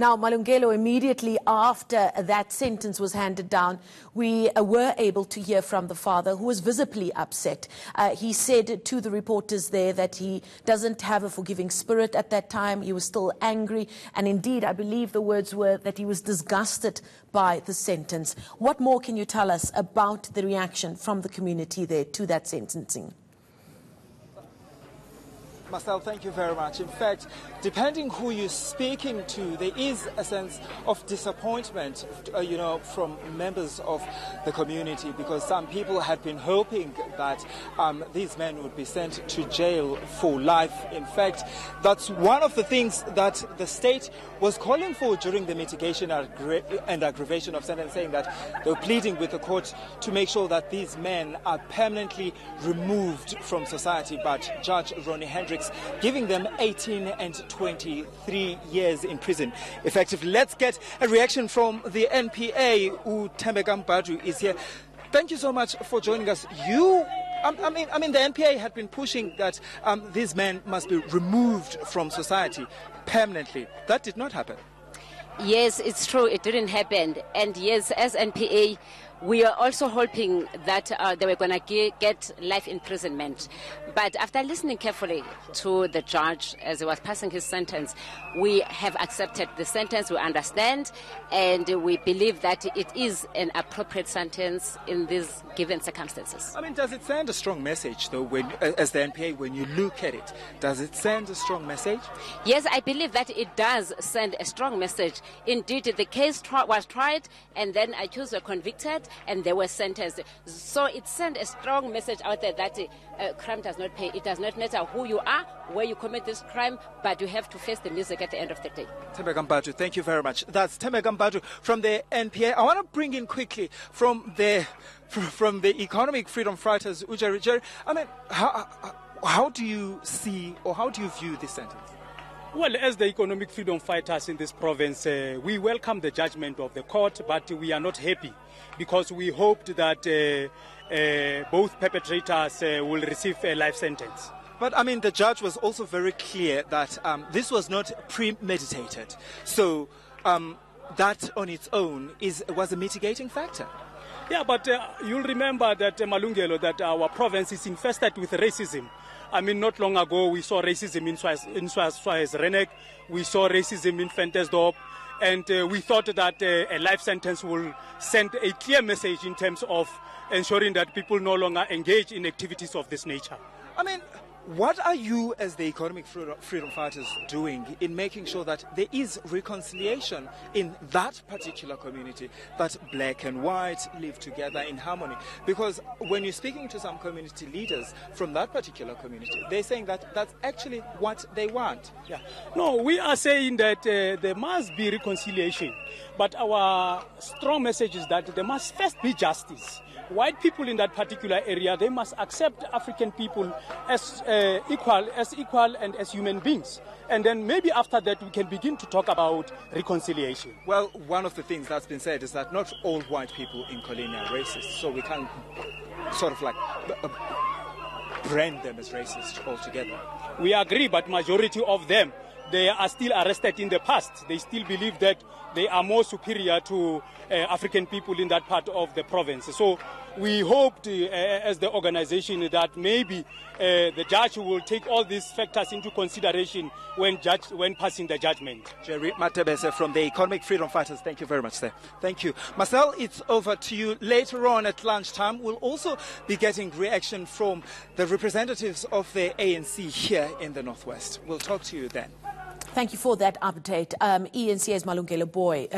Now, Malungelo, immediately after that sentence was handed down, we were able to hear from the father, who was visibly upset. He said to the reporters there that he doesn't have a forgiving spirit at that time. He was still angry. And indeed, I believe the words were that he was disgusted by the sentence. What more can you tell us about the reaction from the community there to that sentencing? Marcel, thank you very much. In fact, depending who you're speaking to, there is a sense of disappointment, from members of the community, because some people had been hoping that these men would be sent to jail for life. In fact, that's one of the things that the state was calling for during the mitigation and aggravation of sentence, saying that they were pleading with the court to make sure that these men are permanently removed from society. But Judge Ronnie Hendricks giving them 18 and 23 years in prison, effectively. Let's get a reaction from the NPA. Thembeka Mbadu is here. Thank you so much for joining us. I mean, the NPA had been pushing that these men must be removed from society permanently. That did not happen. Yes, it's true. It didn't happen. And yes, as NPA, we are also hoping that they were going to get life imprisonment. But after listening carefully to the judge as he was passing his sentence, we have accepted the sentence, we understand, and we believe that it is an appropriate sentence in these given circumstances. I mean, does it send a strong message, though, as the NPA, when you look at it? Does it send a strong message? Yes, I believe that it does send a strong message. Indeed, the case was tried, and then accused were convicted, and they were sentenced. So it sent a strong message out there that crime does not pay. It does not matter who you are, where you commit this crime, but you have to face the music at the end of the day. Thembeka Mbadu, thank you very much. That's Thembeka Mbadu from the NPA. I want to bring in quickly from the Economic Freedom Fighters, Jerry. I mean, how do you see, or how do you view this sentence? Well, as the economic freedom fighters in this province, we welcome the judgment of the court, but we are not happy because we hoped that both perpetrators will receive a life sentence. But, I mean, the judge was also very clear that this was not premeditated. So that on its own was a mitigating factor. Yeah, but you'll remember that, Malungelo, that our province is infested with racism. I mean, not long ago, we saw racism in Swazrenek, we saw racism in Ventersdorp, and we thought that a life sentence will send a clear message in terms of ensuring that people no longer engage in activities of this nature. I mean, what are you, as the economic freedom fighters, doing in making sure that there is reconciliation in that particular community, that black and white live together in harmony? Because when you're speaking to some community leaders from that particular community, they're saying that that's actually what they want. Yeah. No, we are saying that there must be reconciliation, but our strong message is that there must first be justice. White people in that particular area, they must accept African people as equal and as human beings. And then maybe after that we can begin to talk about reconciliation. Well, one of the things that's been said is that not all white people in Coligny are racist, so we can't sort of like brand them as racist altogether. We agree, but majority of them, they are still arrested in the past. They still believe that they are more superior to African people in that part of the province. So we hoped as the organization that maybe the judge will take all these factors into consideration when passing the judgment. Jerry Matebese from the Economic Freedom Fighters, thank you very much, sir. Thank you. Marcel, it's over to you. Later on at lunchtime, we'll also be getting reaction from the representatives of the ANC here in the Northwest. We'll talk to you then. Thank you for that update. ENCA's Malungelo Boy.